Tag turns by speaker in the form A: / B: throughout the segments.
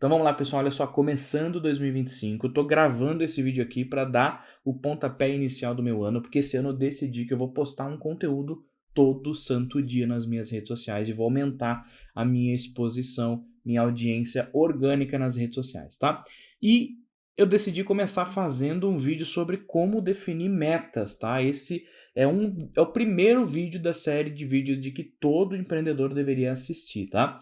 A: Então vamos lá, pessoal, olha só, começando 2025, eu tô gravando esse vídeo aqui para dar o pontapé inicial do meu ano, porque esse ano eu decidi que eu vou postar um conteúdo todo santo dia nas minhas redes sociais e vou aumentar a minha exposição, minha audiência orgânica nas redes sociais, tá? E eu decidi começar fazendo um vídeo sobre como definir metas, tá? Esse é o primeiro vídeo da série de vídeos de que todo empreendedor deveria assistir, tá?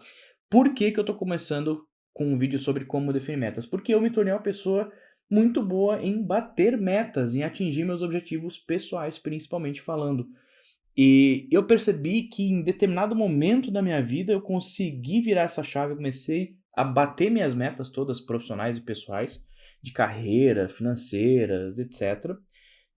A: Por que que eu tô começando com um vídeo sobre como definir metas? Porque eu me tornei uma pessoa muito boa em bater metas, em atingir meus objetivos pessoais, principalmente falando. E eu percebi que em determinado momento da minha vida eu consegui virar essa chave, eu comecei a bater minhas metas todas profissionais e pessoais, de carreira, financeiras, etc.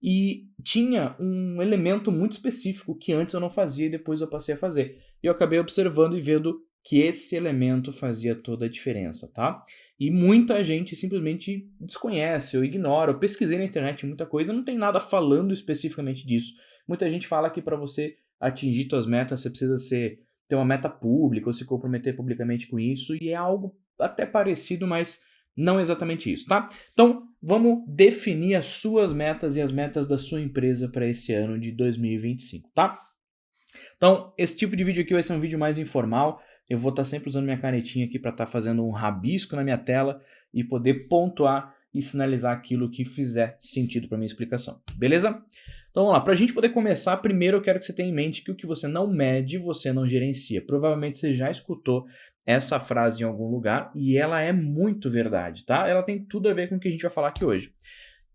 A: E tinha um elemento muito específico que antes eu não fazia e depois eu passei a fazer. E eu acabei observando e vendo que esse elemento fazia toda a diferença, tá? E muita gente simplesmente desconhece ou ignora. Eu pesquisei na internet muita coisa, não tem nada falando especificamente disso. Muita gente fala que para você atingir suas metas você precisa ter uma meta pública ou se comprometer publicamente com isso, e é algo até parecido, mas não exatamente isso, tá? Então, vamos definir as suas metas e as metas da sua empresa para esse ano de 2025, tá? Então, esse tipo de vídeo aqui vai ser um vídeo mais informal. Eu vou estar sempre usando minha canetinha aqui para estar fazendo um rabisco na minha tela e poder pontuar e sinalizar aquilo que fizer sentido para minha explicação. Beleza? Então vamos lá, para a gente poder começar, primeiro eu quero que você tenha em mente que o que você não mede, você não gerencia. Provavelmente você já escutou essa frase em algum lugar e ela é muito verdade, tá? Ela tem tudo a ver com o que a gente vai falar aqui hoje.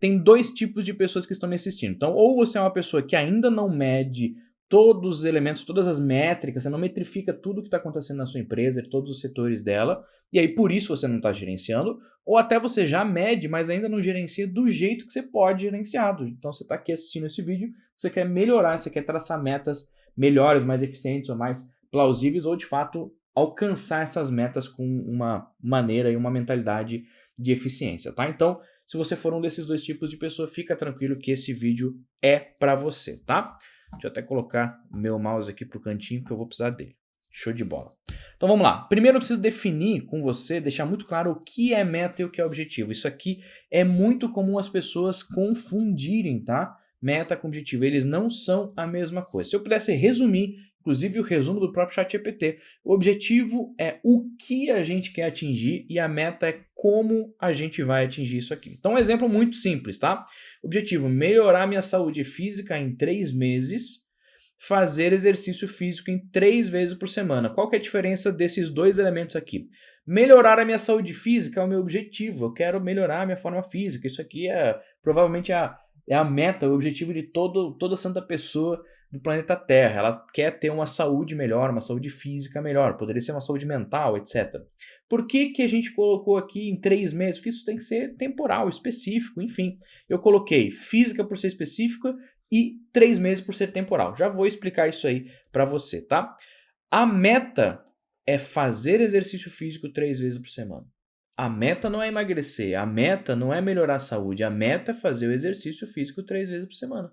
A: Tem dois tipos de pessoas que estão me assistindo. Então, ou você é uma pessoa que ainda não mede todos os elementos, todas as métricas, você não metrifica tudo o que está acontecendo na sua empresa, todos os setores dela, e aí por isso você não está gerenciando, ou até você já mede, mas ainda não gerencia do jeito que você pode gerenciado. Então você está aqui assistindo esse vídeo, você quer melhorar, você quer traçar metas melhores, mais eficientes ou mais plausíveis, ou de fato alcançar essas metas com uma maneira e uma mentalidade de eficiência, tá? Então, se você for um desses dois tipos de pessoa, fica tranquilo que esse vídeo é para você, tá? Deixa eu até colocar meu mouse aqui pro cantinho, que eu vou precisar dele. Show de bola. Então vamos lá. Primeiro eu preciso definir com você, deixar muito claro o que é meta e o que é objetivo. Isso aqui é muito comum as pessoas confundirem, tá? Meta com objetivo. Eles não são a mesma coisa. Se eu pudesse resumir, inclusive o resumo do próprio ChatGPT, o objetivo é o que a gente quer atingir e a meta é como a gente vai atingir isso aqui. Então um exemplo muito simples, tá? Objetivo: melhorar minha saúde física em 3 meses, fazer exercício físico em 3 vezes por semana. Qual que é a diferença desses dois elementos aqui? Melhorar a minha saúde física é o meu objetivo, eu quero melhorar a minha forma física. Isso aqui é provavelmente a meta, o objetivo de toda santa pessoa do planeta Terra. Ela quer ter uma saúde melhor, uma saúde física melhor, poderia ser uma saúde mental, etc. Por que que a gente colocou aqui em 3 meses? Porque isso tem que ser temporal, específico, enfim. Eu coloquei física por ser específica e 3 meses por ser temporal. Já vou explicar isso aí para você, tá? A meta é fazer exercício físico 3 vezes por semana. A meta não é emagrecer, a meta não é melhorar a saúde, a meta é fazer o exercício físico 3 vezes por semana.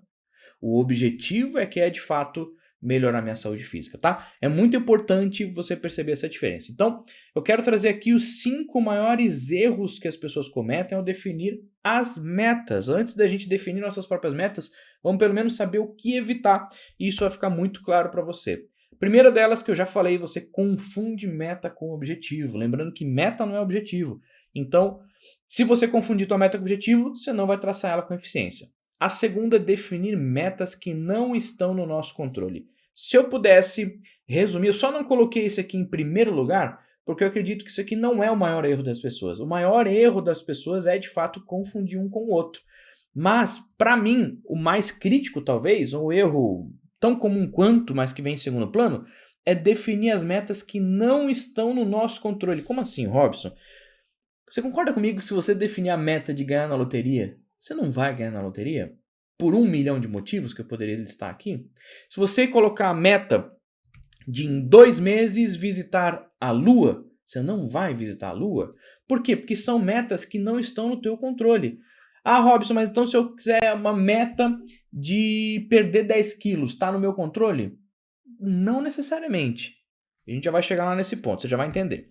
A: O objetivo é que é de fato melhorar minha saúde física, tá? É muito importante você perceber essa diferença. Então, eu quero trazer aqui os 5 maiores erros que as pessoas cometem ao definir as metas. Antes da gente definir nossas próprias metas, vamos pelo menos saber o que evitar. E isso vai ficar muito claro para você. Primeira delas que eu já falei, você confunde meta com objetivo. Lembrando que meta não é objetivo. Então, se você confundir tua meta com objetivo, você não vai traçar ela com eficiência. A segunda é definir metas que não estão no nosso controle. Se eu pudesse resumir, eu só não coloquei isso aqui em primeiro lugar, porque eu acredito que isso aqui não é o maior erro das pessoas. O maior erro das pessoas é, de fato, confundir um com o outro. Mas, para mim, o mais crítico, talvez, ou o erro tão comum quanto, mas que vem em segundo plano, é definir as metas que não estão no nosso controle. Como assim, Robson? Você concorda comigo que se você definir a meta de ganhar na loteria, você não vai ganhar na loteria? Por 1 milhão de motivos que eu poderia listar aqui. Se você colocar a meta de em 2 meses visitar a Lua, você não vai visitar a Lua. Por quê? Porque são metas que não estão no teu controle. Ah, Robson, mas então se eu quiser uma meta de perder 10 quilos, está no meu controle? Não necessariamente. A gente já vai chegar lá nesse ponto, você já vai entender.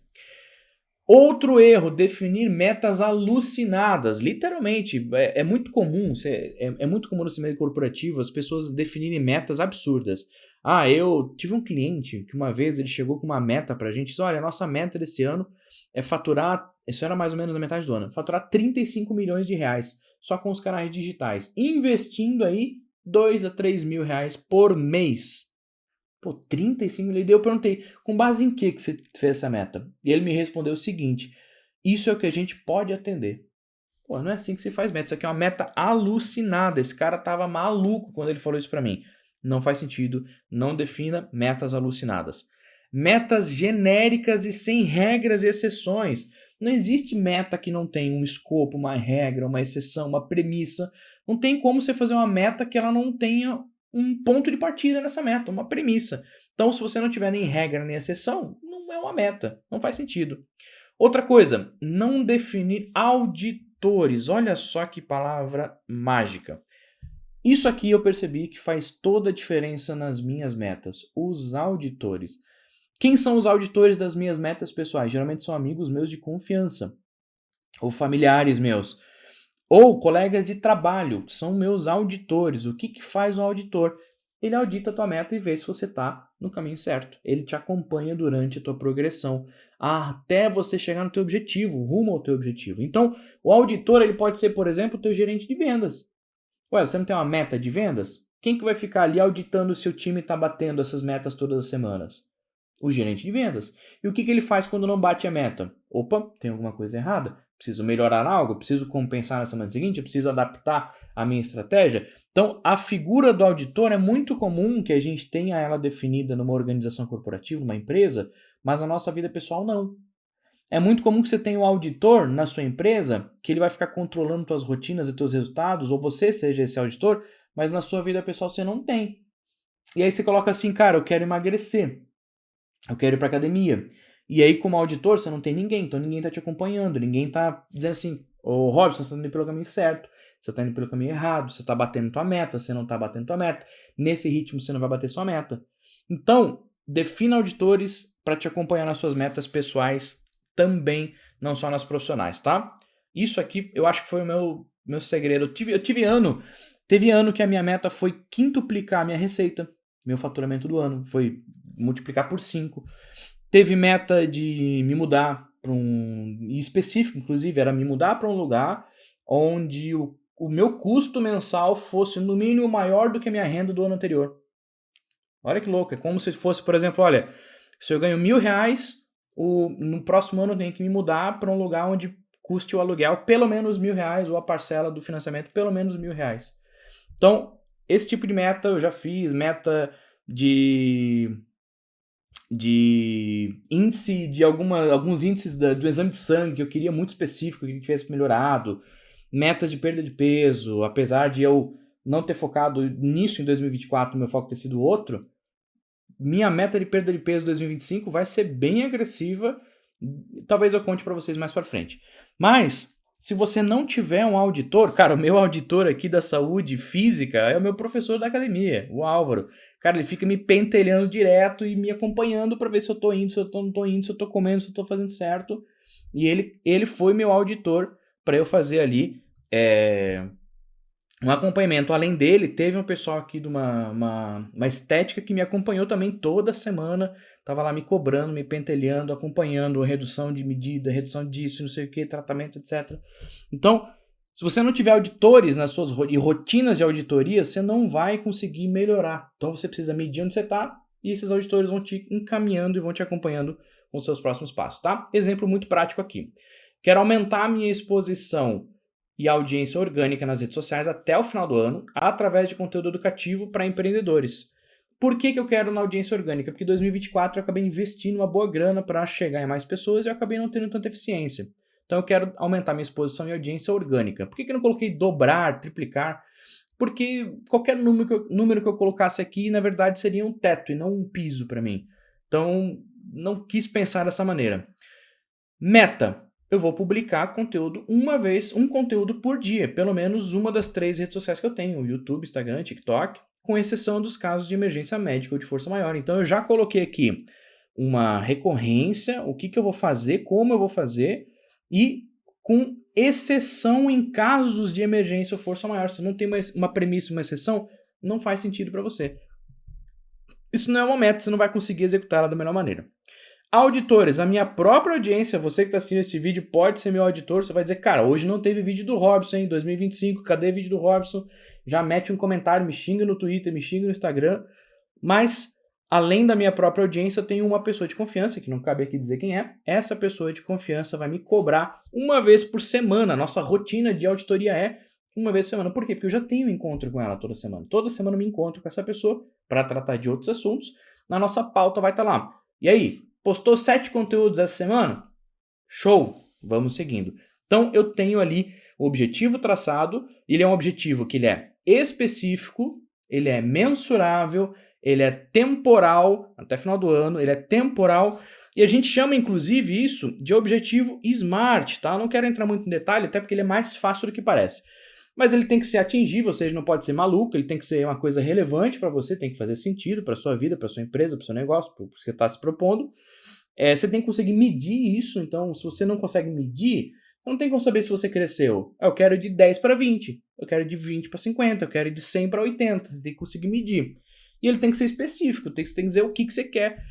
A: Outro erro, definir metas alucinadas. Literalmente, é muito comum, é muito comum no meio corporativo as pessoas definirem metas absurdas. Eu tive um cliente que uma vez ele chegou com uma meta pra gente, disse, olha, a nossa meta desse ano é faturar, isso era mais ou menos na metade do ano, faturar 35 milhões de reais só com os canais digitais, investindo aí 2 a 3 mil reais por mês. Pô, 35 mil. Daí eu perguntei, com base em que você fez essa meta? E ele me respondeu o seguinte, isso é o que a gente pode atender. Pô, não é assim que se faz meta, isso aqui é uma meta alucinada. Esse cara tava maluco quando ele falou isso pra mim. Não faz sentido, não defina metas alucinadas. Metas genéricas e sem regras e exceções. Não existe meta que não tem um escopo, uma regra, uma exceção, uma premissa. Não tem como você fazer uma meta que ela não tenha um ponto de partida nessa meta, uma premissa. Então, se você não tiver nem regra nem exceção, não é uma meta, não faz sentido. Outra coisa, não definir auditores. Olha só que palavra mágica. Isso aqui eu percebi que faz toda a diferença nas minhas metas. Os auditores. Quem são os auditores das minhas metas pessoais? Geralmente são amigos meus de confiança ou familiares meus. Ou colegas de trabalho, são meus auditores. O que faz um auditor? Ele audita a tua meta e vê se você está no caminho certo. Ele te acompanha durante a tua progressão, até você chegar no teu objetivo, rumo ao teu objetivo. Então, o auditor ele pode ser, por exemplo, o teu gerente de vendas. Ué, você não tem uma meta de vendas? Quem que vai ficar ali auditando se o time está batendo essas metas todas as semanas? O gerente de vendas. E o que ele faz quando não bate a meta? Opa, tem alguma coisa errada? Preciso melhorar algo? Preciso compensar na semana seguinte? Preciso adaptar a minha estratégia? Então, a figura do auditor é muito comum que a gente tenha ela definida numa organização corporativa, numa empresa, mas na nossa vida pessoal não. É muito comum que você tenha um auditor na sua empresa que ele vai ficar controlando suas rotinas e seus resultados, ou você seja esse auditor, mas na sua vida pessoal você não tem. E aí você coloca assim, cara, eu quero emagrecer. Eu quero ir para academia. E aí, como auditor, você não tem ninguém, então ninguém tá te acompanhando, ninguém tá dizendo assim, ô Robson, você tá indo pelo caminho certo, você tá indo pelo caminho errado, você tá batendo tua meta, você não tá batendo tua meta, nesse ritmo você não vai bater sua meta. Então, defina auditores para te acompanhar nas suas metas pessoais também, não só nas profissionais, tá? Isso aqui eu acho que foi o meu segredo. Teve ano que a minha meta foi quintuplicar a minha receita, meu faturamento do ano, foi multiplicar por 5. Teve meta de me mudar para específico, inclusive, era me mudar para um lugar onde o meu custo mensal fosse no mínimo maior do que a minha renda do ano anterior. Olha que louco, é como se fosse, por exemplo, olha, se eu ganho R$1.000, no próximo ano eu tenho que me mudar para um lugar onde custe o aluguel pelo menos R$1.000 ou a parcela do financiamento pelo menos R$1.000. Então, esse tipo de meta eu já fiz, meta de índice de alguns índices do exame de sangue que eu queria muito específico, que tivesse melhorado, metas de perda de peso, apesar de eu não ter focado nisso em 2024, meu foco ter sido outro, minha meta de perda de peso em 2025 vai ser bem agressiva, talvez eu conte para vocês mais para frente. Mas, se você não tiver um auditor, cara, o meu auditor aqui da saúde física é o meu professor da academia, o Álvaro. Cara, ele fica me pentelhando direto e me acompanhando para ver se eu tô indo, se eu não tô indo, se eu tô comendo, se eu tô fazendo certo. E ele foi meu auditor para eu fazer ali um acompanhamento. Além dele, teve um pessoal aqui de uma estética que me acompanhou também toda semana. Tava lá me cobrando, me pentelhando, acompanhando redução de medida, redução disso, não sei o que, tratamento, etc. Então, se você não tiver auditores nas suas rotinas de auditoria, você não vai conseguir melhorar. Então você precisa medir onde você está e esses auditores vão te encaminhando e vão te acompanhando com os seus próximos passos, tá? Exemplo muito prático aqui. Quero aumentar a minha exposição e audiência orgânica nas redes sociais até o final do ano, através de conteúdo educativo para empreendedores. Por que eu quero na audiência orgânica? Porque em 2024 eu acabei investindo uma boa grana para chegar em mais pessoas e eu acabei não tendo tanta eficiência. Então eu quero aumentar minha exposição e audiência orgânica. Por que eu não coloquei dobrar, triplicar? Porque qualquer número que eu colocasse aqui, na verdade, seria um teto e não um piso para mim. Então, não quis pensar dessa maneira. Meta. Eu vou publicar conteúdo um conteúdo por dia, pelo menos uma das 3 redes sociais que eu tenho, YouTube, Instagram, TikTok, com exceção dos casos de emergência médica ou de força maior. Então eu já coloquei aqui uma recorrência, o que eu vou fazer, como eu vou fazer, e com exceção em casos de emergência ou força maior. Se não tem uma premissa, uma exceção, não faz sentido para você. Isso não é uma meta, você não vai conseguir executar ela da melhor maneira. Auditores, a minha própria audiência, você que está assistindo esse vídeo pode ser meu auditor, você vai dizer, cara, hoje não teve vídeo do Robson em 2025, cadê vídeo do Robson? Já mete um comentário, me xinga no Twitter, me xinga no Instagram, mas além da minha própria audiência, eu tenho uma pessoa de confiança, que não cabe aqui dizer quem é, essa pessoa de confiança vai me cobrar uma vez por semana, nossa rotina de auditoria é uma vez por semana. Por quê? Porque eu já tenho encontro com ela toda semana eu me encontro com essa pessoa para tratar de outros assuntos, na nossa pauta vai estar lá. E aí, postou 7 conteúdos essa semana? Show! Vamos seguindo. Então, eu tenho ali o objetivo traçado, ele é um objetivo que ele é específico, ele é mensurável, ele é temporal, até final do ano, ele é temporal, e a gente chama, inclusive, isso de objetivo SMART, tá? Eu não quero entrar muito em detalhe, até porque ele é mais fácil do que parece. Mas ele tem que ser atingível, ou seja, não pode ser maluco, ele tem que ser uma coisa relevante para você, tem que fazer sentido para sua vida, para sua empresa, para o seu negócio, para o que você está se propondo. Você tem que conseguir medir isso, então se você não consegue medir, não tem como saber se você cresceu. Eu quero de 10 para 20, eu quero de 20 para 50, eu quero de 100 para 80, você tem que conseguir medir. E ele tem que ser específico, você tem que dizer o que você quer,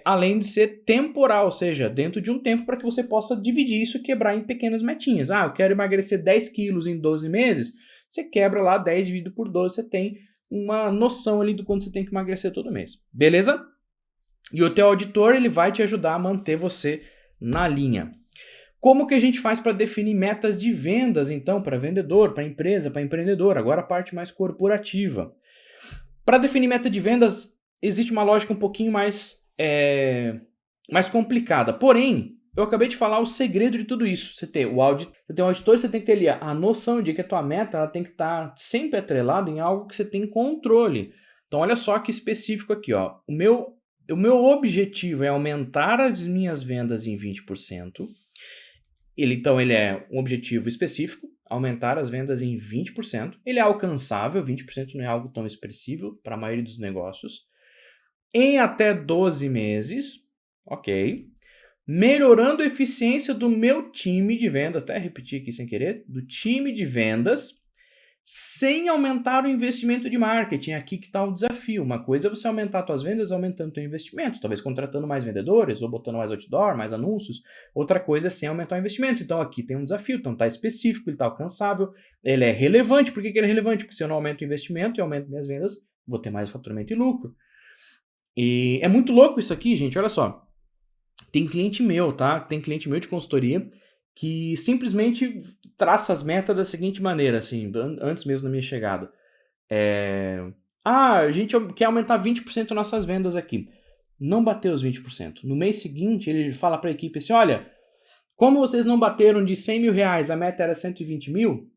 A: além de ser temporal, ou seja, dentro de um tempo para que você possa dividir isso e quebrar em pequenas metinhas. Eu quero emagrecer 10 quilos em 12 meses, você quebra lá 10 dividido por 12, você tem uma noção ali do quanto você tem que emagrecer todo mês. Beleza? E o teu auditor, ele vai te ajudar a manter você na linha. Como que a gente faz para definir metas de vendas, então, para vendedor, para empresa, para empreendedor? Agora a parte mais corporativa. Para definir meta de vendas, existe uma lógica um pouquinho mais complicada. Porém, eu acabei de falar o segredo de tudo isso. Você tem um auditor, você tem que ter ali a noção de que a tua meta ela tem que estar sempre atrelada em algo que você tem controle. Então, olha só que específico aqui. Ó. O meu objetivo é aumentar as minhas vendas em 20%. Então, ele é um objetivo específico, aumentar as vendas em 20%. Ele é alcançável, 20% não é algo tão expressivo para a maioria dos negócios. Em até 12 meses, ok. Melhorando a eficiência do meu time de vendas, até repetir aqui sem querer, do time de vendas, sem aumentar o investimento de marketing. Aqui que está o desafio. Uma coisa é você aumentar as suas vendas aumentando o seu investimento, talvez contratando mais vendedores ou botando mais outdoor, mais anúncios. Outra coisa é sem aumentar o investimento. Então aqui tem um desafio, então está específico, ele está alcançável, ele é relevante. Por que ele é relevante? Porque se eu não aumento o investimento e aumento minhas vendas, vou ter mais faturamento e lucro. E é muito louco isso aqui, gente, olha só. Tem cliente meu, tá? Tem cliente meu de consultoria que simplesmente traça as metas da seguinte maneira, assim, antes mesmo da minha chegada. A gente quer aumentar 20% nossas vendas aqui. Não bateu os 20%. No mês seguinte, ele fala para a equipe assim, olha, como vocês não bateram de 100 mil reais, a meta era 120 mil,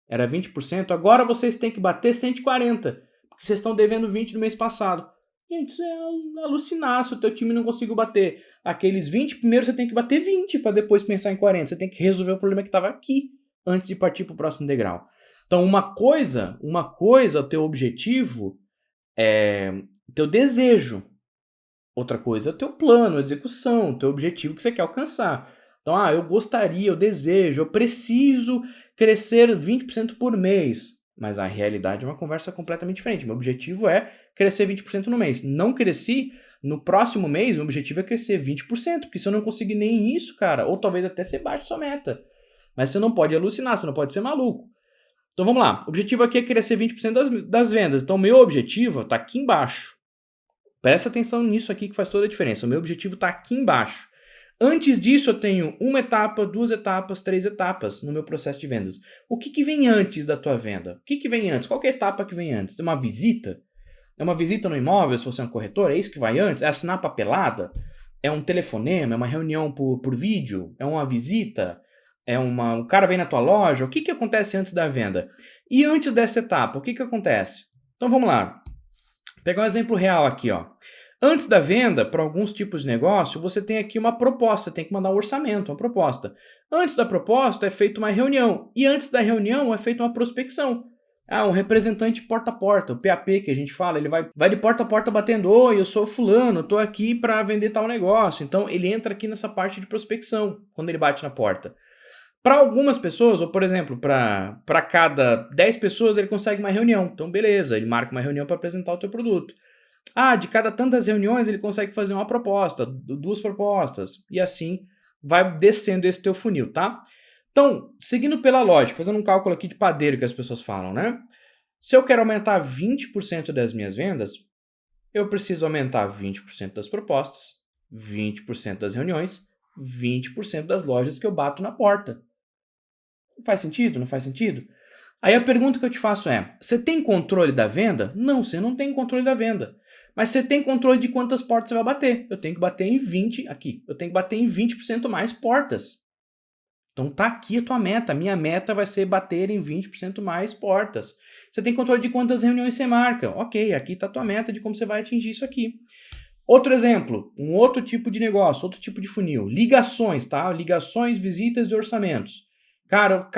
A: era 20%, agora vocês têm que bater 140, porque vocês estão devendo 20 no mês passado. Gente, isso é alucinar se o teu time não conseguiu bater aqueles 20, primeiro você tem que bater 20 para depois pensar em 40. Você tem que resolver o problema que estava aqui antes de partir para o próximo degrau. Então, uma coisa, o teu objetivo é teu desejo. Outra coisa é o teu plano, a execução, o teu objetivo que você quer alcançar. Então, eu gostaria, eu desejo, eu preciso crescer 20% por mês. Mas a realidade é uma conversa completamente diferente. Meu objetivo é crescer 20% no mês. Não cresci, no próximo mês, meu objetivo é crescer 20%, porque se eu não conseguir nem isso, cara, ou talvez até ser baixo sua meta. Mas você não pode alucinar, você não pode ser maluco. Então vamos lá, o objetivo aqui é crescer 20% das vendas. Então meu objetivo está aqui embaixo. Presta atenção nisso aqui que faz toda a diferença. O meu objetivo está aqui embaixo. Antes disso, eu tenho 1 etapa, 2 etapas, 3 etapas no meu processo de vendas. O que vem antes da tua venda? O que vem antes? Qual que é a etapa que vem antes? Tem uma visita? É uma visita no imóvel, se você é um corretor? É isso que vai antes? É assinar papelada? É um telefonema? É uma reunião por vídeo? É uma visita? O cara vem na tua loja? O que acontece antes da venda? E antes dessa etapa, o que acontece? Então vamos lá. Vou pegar um exemplo real aqui, ó. Antes da venda, para alguns tipos de negócio, você tem aqui uma proposta, tem que mandar um orçamento, uma proposta. Antes da proposta é feita uma reunião, e antes da reunião é feita uma prospecção. Ah, um representante porta a porta, o PAP que a gente fala, ele vai de porta a porta batendo, oi, eu sou fulano, tô aqui para vender tal negócio. Então ele entra aqui nessa parte de prospecção, quando ele bate na porta. Para algumas pessoas, ou por exemplo, para cada 10 pessoas ele consegue uma reunião. Então beleza, ele marca uma reunião para apresentar o teu produto. Ah, de cada tantas reuniões ele consegue fazer uma proposta, duas propostas, e assim vai descendo esse teu funil, tá? Então, seguindo pela lógica, fazendo um cálculo aqui de padeiro que as pessoas falam, né? Se eu quero aumentar 20% das minhas vendas, eu preciso aumentar 20% das propostas, 20% das reuniões, 20% das lojas que eu bato na porta. Faz sentido? Não faz sentido? Aí a pergunta que eu te faço é: você tem controle da venda? Não, você não tem controle da venda. Mas você tem controle de quantas portas você vai bater. Eu tenho que bater em 20 aqui. Eu tenho que bater em 20% mais portas. Então tá aqui a tua meta. Minha meta vai ser bater em 20% mais portas. Você tem controle de quantas reuniões você marca. Ok, aqui tá a tua meta de como você vai atingir isso aqui. Outro exemplo, um outro tipo de negócio, outro tipo de funil. Ligações, tá? Ligações, visitas e orçamentos. Cara,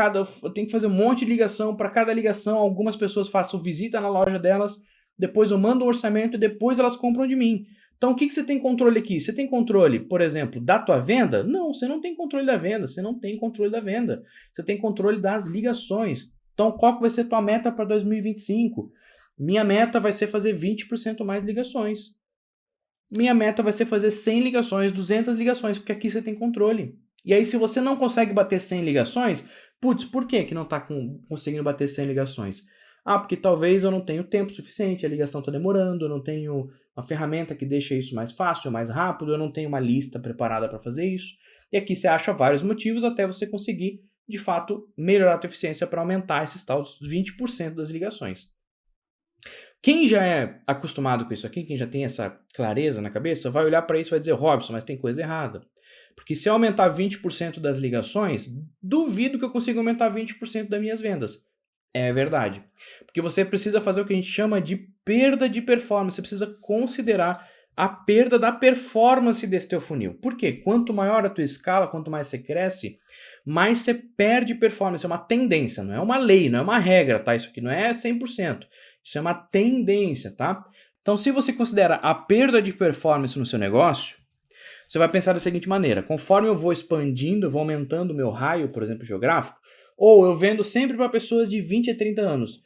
A: eu tenho que fazer um monte de ligação. Para cada ligação, algumas pessoas façam visita na loja delas, depois eu mando um orçamento e depois elas compram de mim. Então, o que você tem controle aqui? Você tem controle, por exemplo, da tua venda? Não, você não tem controle da venda. Você não tem controle da venda. Você tem controle das ligações. Então, qual que vai ser a tua meta para 2025? Minha meta vai ser fazer 20% mais ligações. Minha meta vai ser fazer 100 ligações, 200 ligações, porque aqui você tem controle. E aí, se você não consegue bater 100 ligações, putz, por que não está conseguindo bater 100 ligações? Ah, porque talvez eu não tenho tempo suficiente, a ligação está demorando, eu não tenho uma ferramenta que deixa isso mais fácil, mais rápido, eu não tenho uma lista preparada para fazer isso. E aqui você acha vários motivos até você conseguir, de fato, melhorar a tua eficiência para aumentar esses tais 20% das ligações. Quem já é acostumado com isso aqui, quem já tem essa clareza na cabeça, vai olhar para isso e vai dizer: Robson, mas tem coisa errada. Porque se eu aumentar 20% das ligações, duvido que eu consiga aumentar 20% das minhas vendas. É verdade. Porque você precisa fazer o que a gente chama de perda de performance. Você precisa considerar a perda da performance desse teu funil. Por quê? Quanto maior a tua escala, quanto mais você cresce, mais você perde performance. É uma tendência, não é uma lei, não é uma regra, tá? Isso aqui não é 100%. Isso é uma tendência, tá? Então, se você considera a perda de performance no seu negócio, você vai pensar da seguinte maneira: conforme eu vou expandindo, eu vou aumentando o meu raio, por exemplo, geográfico, ou eu vendo sempre para pessoas de 20 a 30 anos,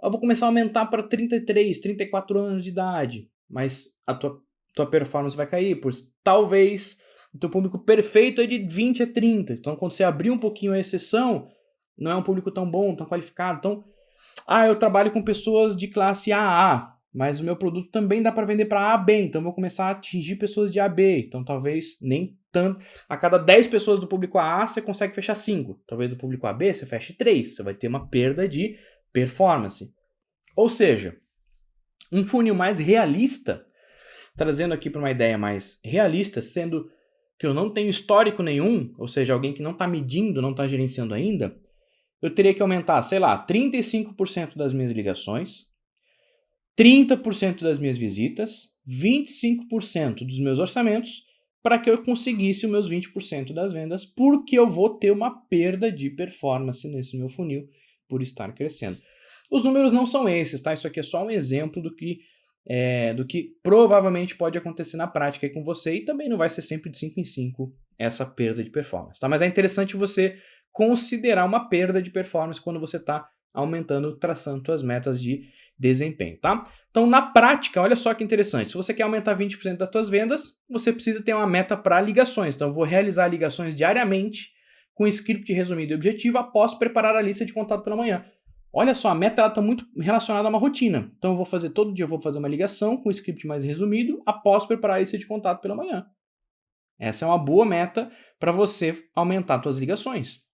A: eu vou começar a aumentar para 33, 34 anos de idade, mas a tua performance vai cair, pois talvez o teu público perfeito é de 20 a 30. Então, quando você abrir um pouquinho a exceção, não é um público tão bom, tão qualificado. Então, eu trabalho com pessoas de classe AA, mas o meu produto também dá para vender para AB, então eu vou começar a atingir pessoas de AB. Então talvez nem tanto. A cada 10 pessoas do público AA, você consegue fechar 5. Talvez do público AB você feche 3. Você vai ter uma perda de performance. Ou seja, um funil mais realista, trazendo aqui para uma ideia mais realista, sendo que eu não tenho histórico nenhum, ou seja, alguém que não está medindo, não está gerenciando ainda, eu teria que aumentar, sei lá, 35% das minhas ligações, 30% das minhas visitas, 25% dos meus orçamentos, para que eu conseguisse os meus 20% das vendas, porque eu vou ter uma perda de performance nesse meu funil por estar crescendo. Os números não são esses, tá? Isso aqui é só um exemplo do que provavelmente pode acontecer na prática aí com você, e também não vai ser sempre de 5 em 5 essa perda de performance, tá? Mas é interessante você considerar uma perda de performance quando você está aumentando, traçando suas metas de desempenho, tá? Então, na prática, olha só que interessante. Se você quer aumentar 20% das suas vendas, você precisa ter uma meta para ligações. Então, eu vou realizar ligações diariamente com script resumido e objetivo após preparar a lista de contato pela manhã. Olha só, a meta está muito relacionada a uma rotina. Então, eu vou fazer todo dia, eu vou fazer uma ligação com o script mais resumido após preparar a lista de contato pela manhã. Essa é uma boa meta para você aumentar suas ligações.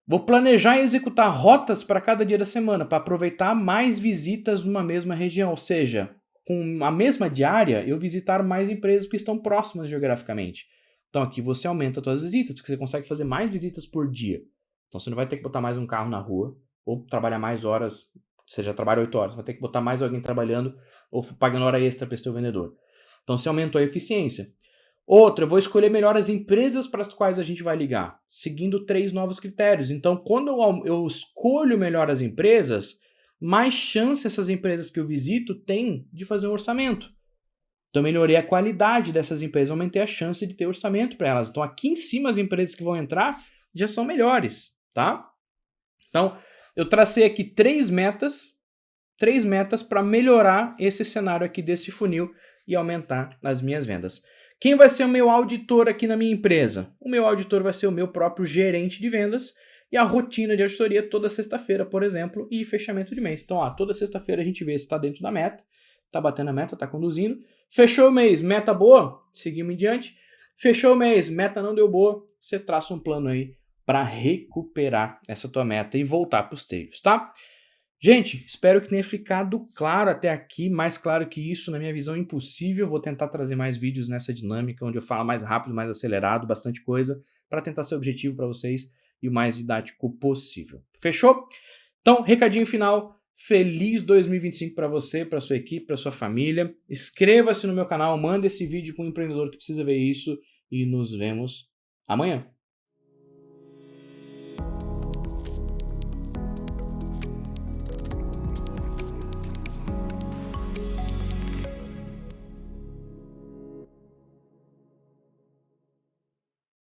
A: Vou planejar e executar rotas para cada dia da semana, para aproveitar mais visitas numa mesma região, ou seja, com a mesma diária, eu visitar mais empresas que estão próximas geograficamente. Então aqui você aumenta as suas visitas, porque você consegue fazer mais visitas por dia. Então você não vai ter que botar mais um carro na rua, ou trabalhar mais horas, você já trabalha 8 horas, vai ter que botar mais alguém trabalhando, ou pagando hora extra para esse teu vendedor. Então você aumentou a eficiência. Outra, eu vou escolher melhor as empresas para as quais a gente vai ligar, seguindo 3 novos critérios. Então, quando eu escolho melhor as empresas, mais chance essas empresas que eu visito têm de fazer um orçamento. Então, melhorei a qualidade dessas empresas, aumentei a chance de ter orçamento para elas. Então, aqui em cima, as empresas que vão entrar já são melhores, tá? Então, eu tracei aqui três metas para melhorar esse cenário aqui desse funil e aumentar as minhas vendas. Quem vai ser o meu auditor aqui na minha empresa? O meu auditor vai ser o meu próprio gerente de vendas e a rotina de auditoria toda sexta-feira, por exemplo, e fechamento de mês. Então, toda sexta-feira a gente vê se está dentro da meta, está batendo a meta, está conduzindo. Fechou o mês, meta boa, seguimos em diante. Fechou o mês, meta não deu boa, você traça um plano aí para recuperar essa tua meta e voltar para os trilhos, tá? Gente, espero que tenha ficado claro até aqui, mais claro que isso, na minha visão, impossível. Vou tentar trazer mais vídeos nessa dinâmica, onde eu falo mais rápido, mais acelerado, bastante coisa, para tentar ser objetivo para vocês e o mais didático possível. Fechou? Então, recadinho final. Feliz 2025 para você, para sua equipe, para sua família. Inscreva-se no meu canal, manda esse vídeo para um empreendedor que precisa ver isso e nos vemos amanhã.